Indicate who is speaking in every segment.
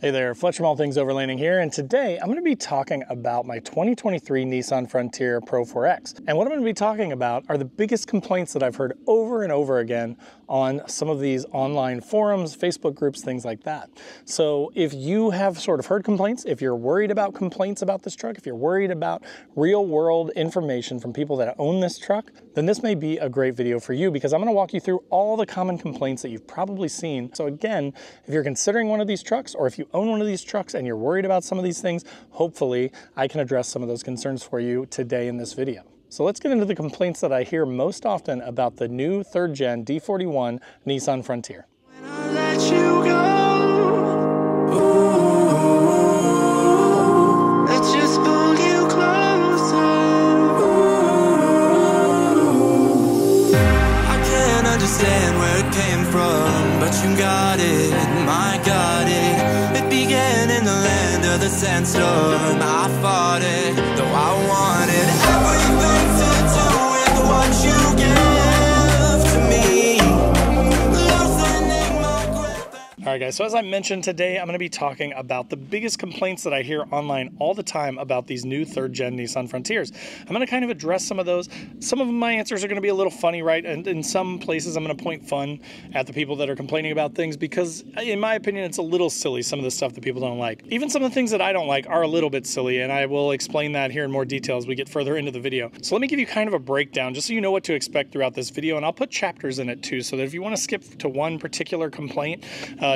Speaker 1: Hey there, Fletcher from All Things Overlanding here, and today I'm going to be talking about my 2023 Nissan Frontier Pro 4X. And what I'm going to be talking about are the biggest complaints that I've heard over and over again on some of these online forums, Facebook groups, things like that. So if you have sort of heard complaints, if you're worried about complaints about this truck, if you're worried about real world information from people that own this truck, then this may be a great video for you, because I'm going to walk you through all the common complaints that you've probably seen. So again, if you're considering one of these trucks, or if you own one of these trucks and you're worried about some of these things, hopefully I can address some of those concerns for you today in this video. So let's get into the complaints that I hear most often about the new 3rd gen D41 Nissan Frontier.
Speaker 2: When I let you go, I just pull you closer. I can't understand where it came from, but you got it, my got it. It began in the land of the sandstorm. I fought it, though I wanted everything to do with what you give to me. Loosening my grip.
Speaker 1: All right, guys, so as I mentioned today, I'm going to be talking about the biggest complaints that I hear online all the time about these new 3rd gen Nissan Frontiers. I'm going to kind of address some of those. Some of my answers are going to be a little funny, right? And in some places, I'm going to point fun at the people that are complaining about things, because in my opinion, it's a little silly, some of the stuff that people don't like. Even some of the things that I don't like are a little bit silly, and I will explain that here in more detail as we get further into the video. So let me give you kind of a breakdown, just so you know what to expect throughout this video, and I'll put chapters in it too, so that if you want to skip to one particular complaint,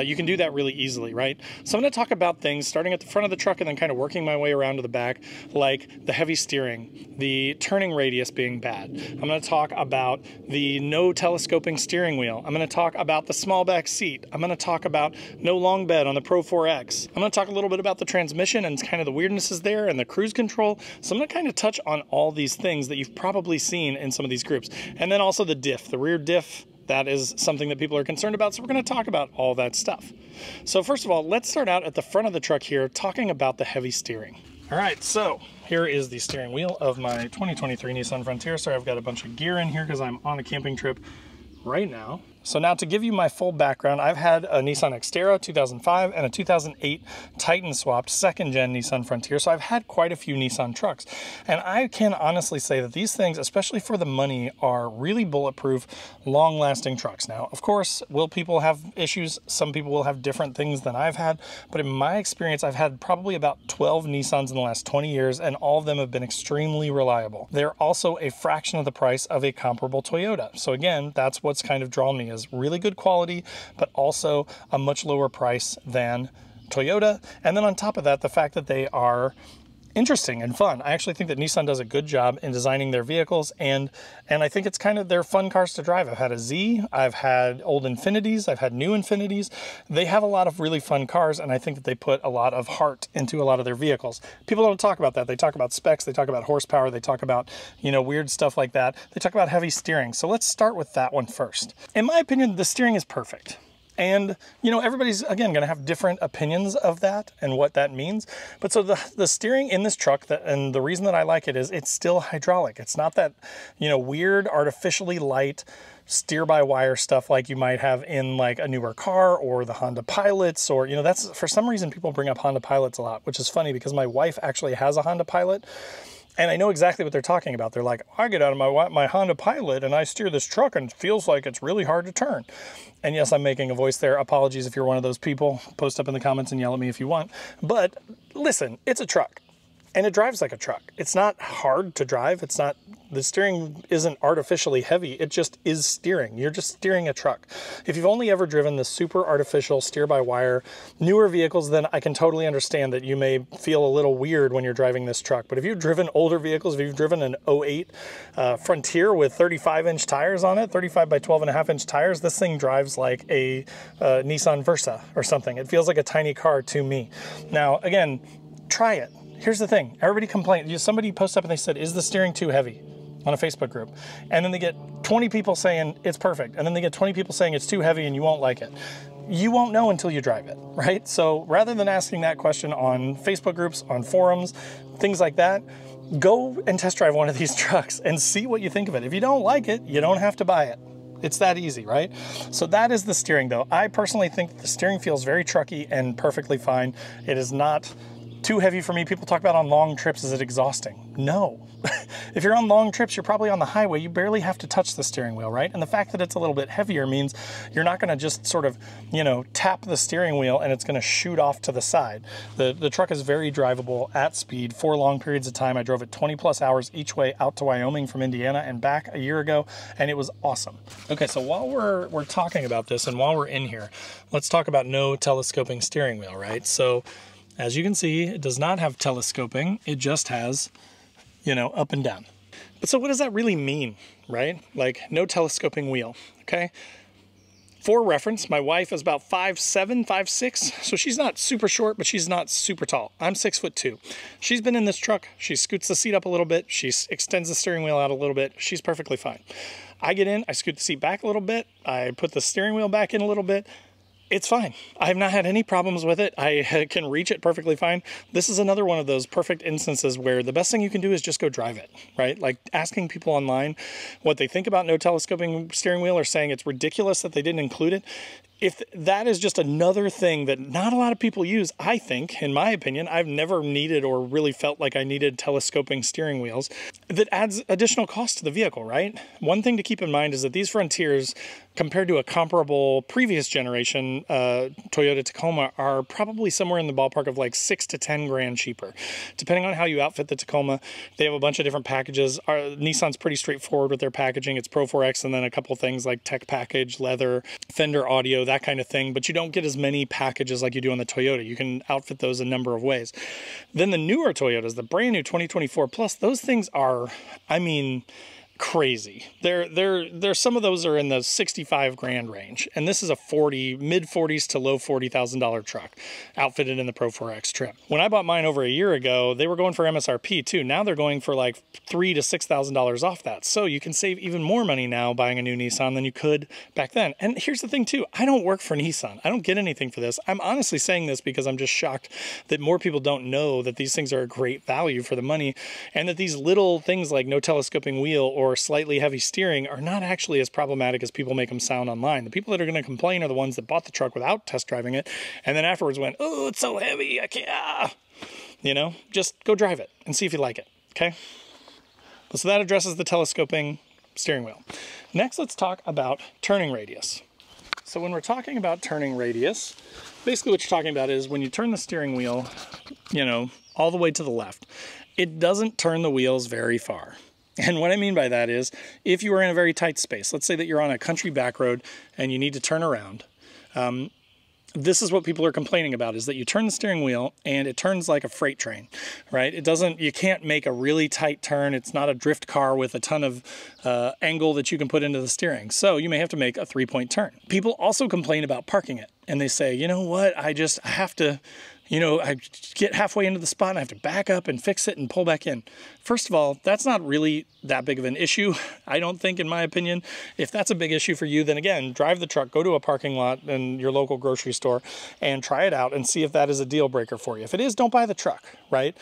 Speaker 1: you can do that really easily, right? So I'm going to talk about things starting at the front of the truck and then kind of working my way around to the back, like the heavy steering, the turning radius being bad. I'm going to talk about the no telescoping steering wheel. I'm going to talk about the small back seat. I'm going to talk about no long bed on the Pro 4X. I'm going to talk a little bit about the transmission and kind of the weirdnesses there and the cruise control. So I'm going to kind of touch on all these things that you've probably seen in some of these groups. And then also the diff, the rear diff. That is something that people are concerned about, so we're going to talk about all that stuff. So first of all, let's start out at the front of the truck here, talking about the heavy steering. All right, so here is the steering wheel of my 2023 Nissan Frontier. Sorry, I've got a bunch of gear in here because I'm on a camping trip right now. So now, to give you my full background, I've had a Nissan Xterra 2005 and a 2008 Titan swapped 2nd gen Nissan Frontier, so I've had quite a few Nissan trucks. And I can honestly say that these things, especially for the money, are really bulletproof, long-lasting trucks. Now, of course, will people have issues? Some people will have different things than I've had, but in my experience, I've had probably about 12 Nissans in the last 20 years, and all of them have been extremely reliable. They're also a fraction of the price of a comparable Toyota. So again, that's what's kind of drawn me, is really good quality, but also a much lower price than Toyota. And then on top of that, the fact that they are interesting and fun. I actually think that Nissan does a good job in designing their vehicles, and I think it's kind of, they're fun cars to drive. I've had a Z, I've had old Infinities, I've had new Infinities. They have a lot of really fun cars, and I think that they put a lot of heart into a lot of their vehicles. People don't talk about that. They talk about specs, they talk about horsepower, they talk about, you know, weird stuff like that. They talk about heavy steering. So let's start with that one first. In my opinion, the steering is perfect. And, you know, everybody's, again, going to have different opinions of that and what that means. But so the steering in this truck, and the reason that I like it is it's still hydraulic. It's not that, you know, weird, artificially light steer-by-wire stuff like you might have in like a newer car or the Honda Pilots, or, you know, that's, for some reason, people bring up Honda Pilots a lot, which is funny because my wife actually has a Honda Pilot. And I know exactly what they're talking about. They're like, I get out of my Honda Pilot and I steer this truck and it feels like it's really hard to turn. And yes, I'm making a voice there. Apologies if you're one of those people. Post up in the comments and yell at me if you want. But listen, it's a truck. And it drives like a truck. It's not hard to drive. It's not, the steering isn't artificially heavy. It just is steering. You're just steering a truck. If you've only ever driven the super artificial steer-by-wire newer vehicles, then I can totally understand that you may feel a little weird when you're driving this truck. But if you've driven older vehicles, if you've driven an 08 Frontier with 35-inch tires on it, 35 by 12.5-inch tires, this thing drives like a Nissan Versa or something. It feels like a tiny car to me. Now, again, try it. Here's the thing. Everybody complained. Somebody posted up and they said, is the steering too heavy? On a Facebook group. And then they get 20 people saying it's perfect. And then they get 20 people saying it's too heavy and you won't like it. You won't know until you drive it, right? So rather than asking that question on Facebook groups, on forums, things like that, go and test drive one of these trucks and see what you think of it. If you don't like it, you don't have to buy it. It's that easy, right? So that is the steering though. I personally think the steering feels very trucky and perfectly fine. It is not too heavy for me. People talk about on long trips, is it exhausting? No. If you're on long trips, you're probably on the highway, you barely have to touch the steering wheel, right? And the fact that it's a little bit heavier means you're not gonna just sort of, you know, tap the steering wheel and it's gonna shoot off to the side. The truck is very drivable at speed for long periods of time. I drove it 20+ hours each way out to Wyoming from Indiana and back a year ago, and it was awesome. Okay, so while we're talking about this and while we're in here, let's talk about no telescoping steering wheel, right? So as you can see, it does not have telescoping. It just has, you know, up and down. But so what does that really mean, right? Like no telescoping wheel, okay? For reference, my wife is about 5'7", 5'6", so she's not super short, but she's not super tall. I'm 6'2". She's been in this truck. She scoots the seat up a little bit. She extends the steering wheel out a little bit. She's perfectly fine. I get in, I scoot the seat back a little bit. I put the steering wheel back in a little bit. It's fine. I have not had any problems with it. I can reach it perfectly fine. This is another one of those perfect instances where the best thing you can do is just go drive it, right? Like asking people online what they think about no telescoping steering wheel or saying it's ridiculous that they didn't include it. If that is just another thing that not a lot of people use, I think, in my opinion, I've never needed or really felt like I needed telescoping steering wheels, that adds additional cost to the vehicle, right? One thing to keep in mind is that these Frontiers, compared to a comparable previous generation Toyota Tacoma, are probably somewhere in the ballpark of like 6 to 10 grand cheaper. Depending on how you outfit the Tacoma, they have a bunch of different packages. Nissan's pretty straightforward with their packaging. It's Pro 4X and then a couple things like tech package, leather, Fender audio, that kind of thing, but you don't get as many packages like you do on the Toyota. You can outfit those a number of ways. Then the newer Toyotas, the brand new 2024 Plus, those things are, I mean, crazy. They're some of those are in the 65 grand range, and this is a mid 40s to low $40,000 truck outfitted in the Pro 4X trim. When I bought mine over a year ago, they were going for MSRP too. Now they're going for like $3,000 to $6,000 off that. So you can save even more money now buying a new Nissan than you could back then. And here's the thing too, I don't work for Nissan. I don't get anything for this. I'm honestly saying this because I'm just shocked that more people don't know that these things are a great value for the money, and that these little things like no telescoping wheel or slightly heavy steering are not actually as problematic as people make them sound online. The people that are going to complain are the ones that bought the truck without test driving it and then afterwards went, oh, it's so heavy, I can't, you know, just go drive it and see if you like it, okay? So that addresses the telescoping steering wheel. Next, let's talk about turning radius. So when we're talking about turning radius, basically what you're talking about is when you turn the steering wheel, you know, all the way to the left, it doesn't turn the wheels very far. And what I mean by that is, if you are in a very tight space, let's say that you're on a country back road and you need to turn around, this is what people are complaining about, is that you turn the steering wheel and it turns like a freight train, right? You can't make a really tight turn. It's not a drift car with a ton of angle that you can put into the steering. So you may have to make a 3-point turn. People also complain about parking it, and they say, you know what, I have to, you know, I get halfway into the spot and I have to back up and fix it and pull back in. First of all, that's not really that big of an issue, I don't think, in my opinion. If that's a big issue for you, then again, drive the truck, go to a parking lot in your local grocery store and try it out and see if that is a deal breaker for you. If it is, don't buy the truck, right?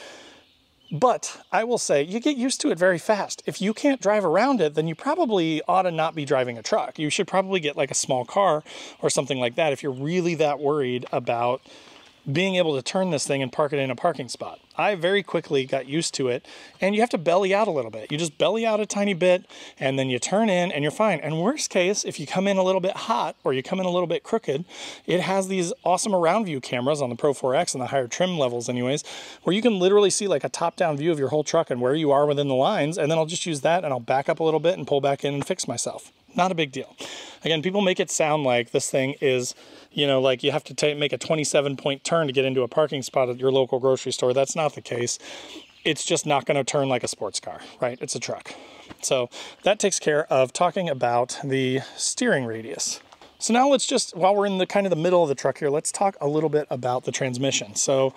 Speaker 1: But I will say, you get used to it very fast. If you can't drive around it, then you probably ought to not be driving a truck. You should probably get like a small car or something like that if you're really that worried about being able to turn this thing and park it in a parking spot. I very quickly got used to it, and you have to belly out a little bit. You just belly out a tiny bit, and then you turn in, and you're fine. And worst case, if you come in a little bit hot, or you come in a little bit crooked, it has these awesome around view cameras on the Pro 4X and the higher trim levels anyways, where you can literally see like a top-down view of your whole truck and where you are within the lines, and then I'll just use that, and I'll back up a little bit and pull back in and fix myself. Not a big deal. Again, people make it sound like this thing is, you know, like you have to make a 27-point turn to get into a parking spot at your local grocery store. That's not the case. It's just not going to turn like a sports car, right? It's a truck. So that takes care of talking about the steering radius. So now let's just, while we're in the kind of the middle of the truck here, let's talk a little bit about the transmission. So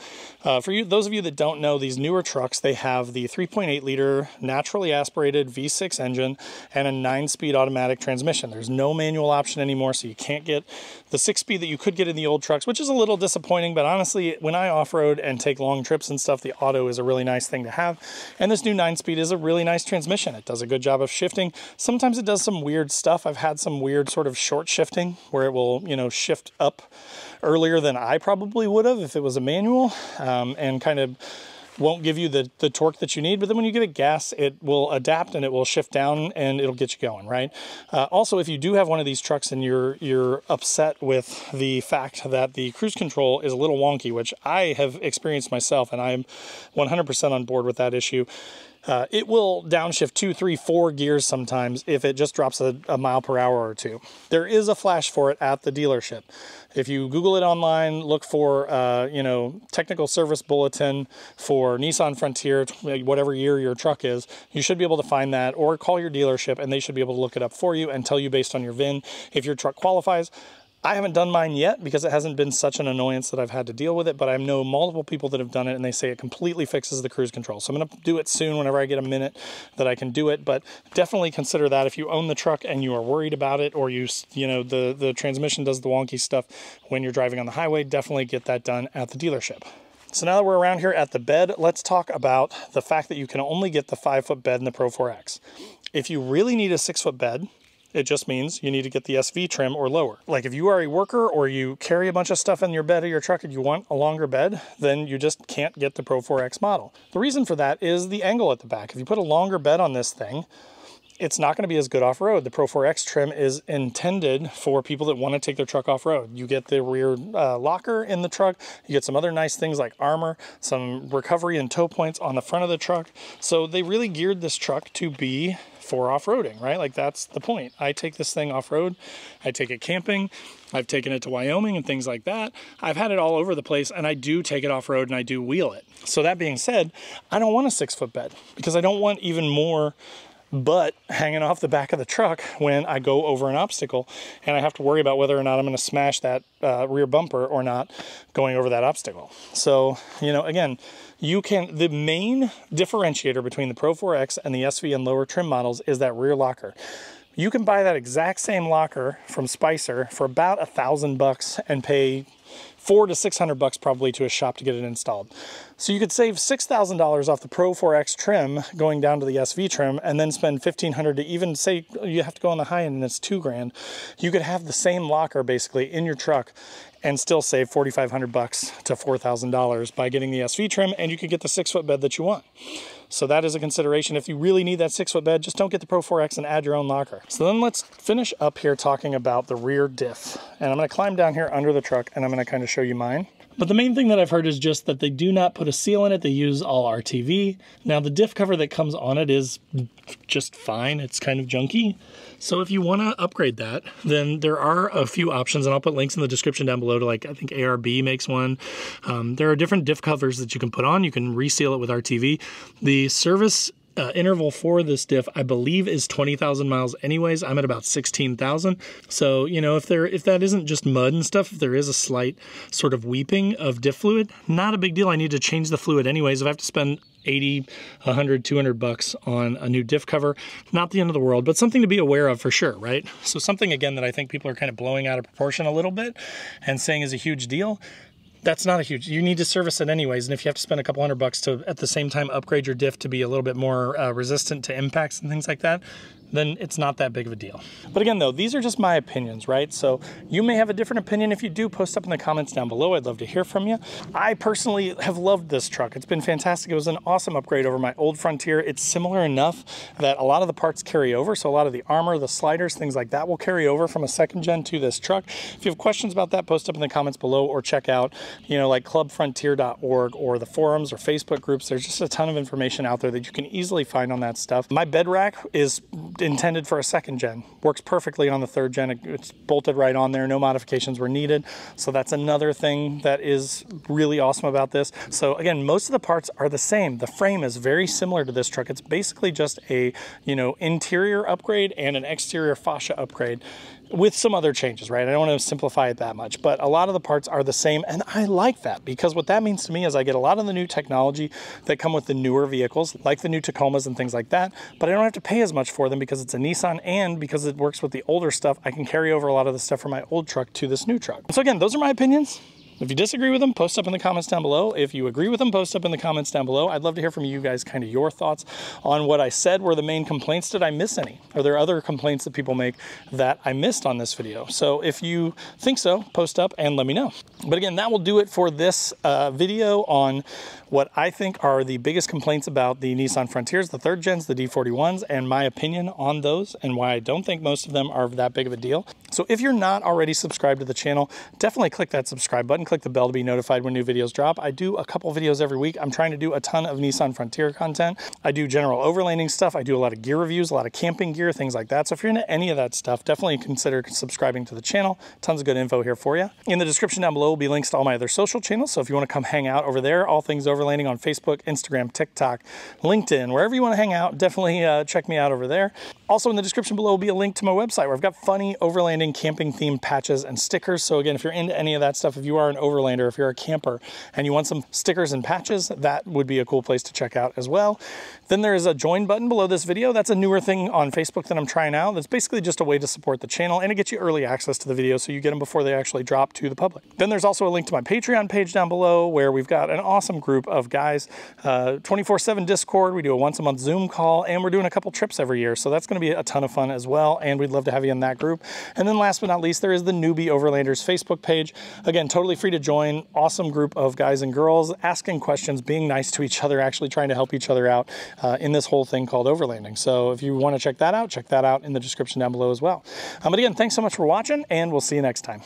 Speaker 1: for you, those of you that don't know, these newer trucks, they have the 3.8 liter naturally aspirated V6 engine and a 9-speed automatic transmission. There's no manual option anymore, so you can't get the 6-speed that you could get in the old trucks, which is a little disappointing, but honestly, when I off-road and take long trips and stuff, the auto is a really nice thing to have. And this new 9-speed is a really nice transmission. It does a good job of shifting. Sometimes it does some weird stuff. I've had some weird sort of short shifting where it will, you know, shift up earlier than I probably would have if it was a manual, and kind of won't give you the torque that you need. But then when you give it gas, it will adapt and it will shift down and it'll get you going, right? Also, if you do have one of these trucks and you're upset with the fact that the cruise control is a little wonky, which I have experienced myself, and I'm 100% on board with that issue. It will downshift 2, 3, 4 gears sometimes if it just drops a mile per hour or two. There is a flash for it at the dealership. If you Google it online, look for, you know, technical service bulletin for Nissan Frontier, whatever year your truck is, you should be able to find that, or call your dealership and they should be able to look it up for you and tell you based on your VIN if your truck qualifies. I haven't done mine yet because it hasn't been such an annoyance that I've had to deal with it, but I know multiple people that have done it and they say it completely fixes the cruise control. So I'm going to do it soon whenever I get a minute that I can do it, but definitely consider that if you own the truck and you are worried about it, or you know, the transmission does the wonky stuff when you're driving on the highway, definitely get that done at the dealership. So now that we're around here at the bed, let's talk about the fact that you can only get the 5-foot bed in the Pro 4X. If you really need a 6-foot bed, it just means you need to get the SV trim or lower. Like if you are a worker or you carry a bunch of stuff in your bed of your truck and you want a longer bed, then you just can't get the Pro 4X model. The reason for that is the angle at the back. If you put a longer bed on this thing, it's not going to be as good off-road. The Pro 4X trim is intended for people that want to take their truck off-road. You get the rear locker in the truck. You get some other nice things like armor, some recovery and tow points on the front of the truck. So they really geared this truck to be for off-roading, right? Like that's the point. I take this thing off-road. I take it camping. I've taken it to Wyoming and things like that. I've had it all over the place, and I do take it off-road and I do wheel it. So that being said, I don't want a 6-foot bed because I don't want even more butt hanging off the back of the truck when I go over an obstacle and I have to worry about whether or not I'm going to smash that rear bumper or not going over that obstacle. So, you know, again, the main differentiator between the Pro 4X and the SV and lower trim models is that rear locker. You can buy that exact same locker from Spicer for about $1,000 and pay $400 to $600 probably to a shop to get it installed. So you could save $6,000 off the Pro 4X trim going down to the SV trim, and then spend $1,500 to even say you have to go on the high end and it's $2,000. You could have the same locker basically in your truck and still save $4,500 to $4,000 by getting the SV trim, and you could get the 6-foot bed that you want. So that is a consideration. If you really need that 6-foot bed, just don't get the Pro 4X and add your own locker. So then let's finish up here talking about the rear diff. And I'm going to climb down here under the truck and I'm going to kind of show you mine. But the main thing that I've heard is just that they do not put a seal in it. They use all RTV. Now the diff cover that comes on it is just fine. It's kind of junky. So if you want to upgrade that, then there are a few options, and I'll put links in the description down below to, like, I think ARB makes one. There are different diff covers that you can put on. You can reseal it with RTV. The service interval for this diff, I believe, is 20,000 miles anyways. I'm at about 16,000. So, you know, if that isn't just mud and stuff, if there is a slight sort of weeping of diff fluid, not a big deal. I need to change the fluid anyways. If I have to spend 80, 100, 200 bucks on a new diff cover, not the end of the world, but something to be aware of for sure, right? So something, again, that I think people are kind of blowing out of proportion a little bit and saying is a huge deal. That's not a huge, you need to service it anyways. And if you have to spend a couple $100 to at the same time upgrade your diff to be a little bit more resistant to impacts and things like that, then it's not that big of a deal. But again, though, these are just my opinions, right? So you may have a different opinion. If you do, post up in the comments down below. I'd love to hear from you. I personally have loved this truck. It's been fantastic. It was an awesome upgrade over my old Frontier. It's similar enough that a lot of the parts carry over. So a lot of the armor, the sliders, things like that will carry over from a second gen to this truck. If you have questions about that, post up in the comments below, or check out, you know, like clubfrontier.org or the forums or Facebook groups. There's just a ton of information out there that you can easily find on that stuff. My bed rack is intended for a second gen. Works perfectly on the third gen. It's bolted right on there. No modifications were needed. So that's another thing that is really awesome about this. So again, most of the parts are the same. The frame is very similar to this truck. It's basically just a, you know, interior upgrade and an exterior fascia upgrade. with some other changes, right? I don't want to simplify it that much, but a lot of the parts are the same, and I like that, because what that means to me is I get a lot of the new technology that come with the newer vehicles, like the new Tacomas and things like that, but I don't have to pay as much for them because it's a Nissan, and because it works with the older stuff, I can carry over a lot of the stuff from my old truck to this new truck. So again, those are my opinions. If you disagree with them, post up in the comments down below. If you agree with them, post up in the comments down below. I'd love to hear from you guys, kind of your thoughts on what I said were the main complaints. Did I miss any? Are there other complaints that people make that I missed on this video? So if you think so, post up and let me know. But again, that will do it for this video on what I think are the biggest complaints about the Nissan Frontiers, the 3rd gens, the D41s, and my opinion on those and why I don't think most of them are that big of a deal. So if you're not already subscribed to the channel, definitely click that subscribe button, click the bell to be notified when new videos drop. I do a couple videos every week. I'm trying to do a ton of Nissan Frontier content. I do general overlanding stuff. I do a lot of gear reviews, a lot of camping gear, things like that. So if you're into any of that stuff, definitely consider subscribing to the channel. Tons of good info here for you. In the description down below will be links to all my other social channels. So if you want to come hang out over there, all things overlanding on Facebook, Instagram, TikTok, LinkedIn, wherever you want to hang out, definitely check me out over there. Also in the description below will be a link to my website where I've got funny overlanding camping themed patches and stickers. So again, if you're into any of that stuff, if you are an overlander, if you're a camper and you want some stickers and patches, that would be a cool place to check out as well. Then there is a join button below this video. That's a newer thing on Facebook that I'm trying out. That's basically just a way to support the channel, and it gets you early access to the videos so you get them before they actually drop to the public. Then there's also a link to my Patreon page down below where we've got an awesome group of guys, 24/7 Discord. We do a once a month Zoom call, and we're doing a couple trips every year. So that's going to be a ton of fun as well, and we'd love to have you in that group. And then last but not least, there is the Newbie Overlanders Facebook page. Again, totally free to join. Awesome group of guys and girls asking questions, being nice to each other, actually trying to help each other out in this whole thing called overlanding. So if you want to check that out in the description down below as well. But again, thanks so much for watching, and we'll see you next time.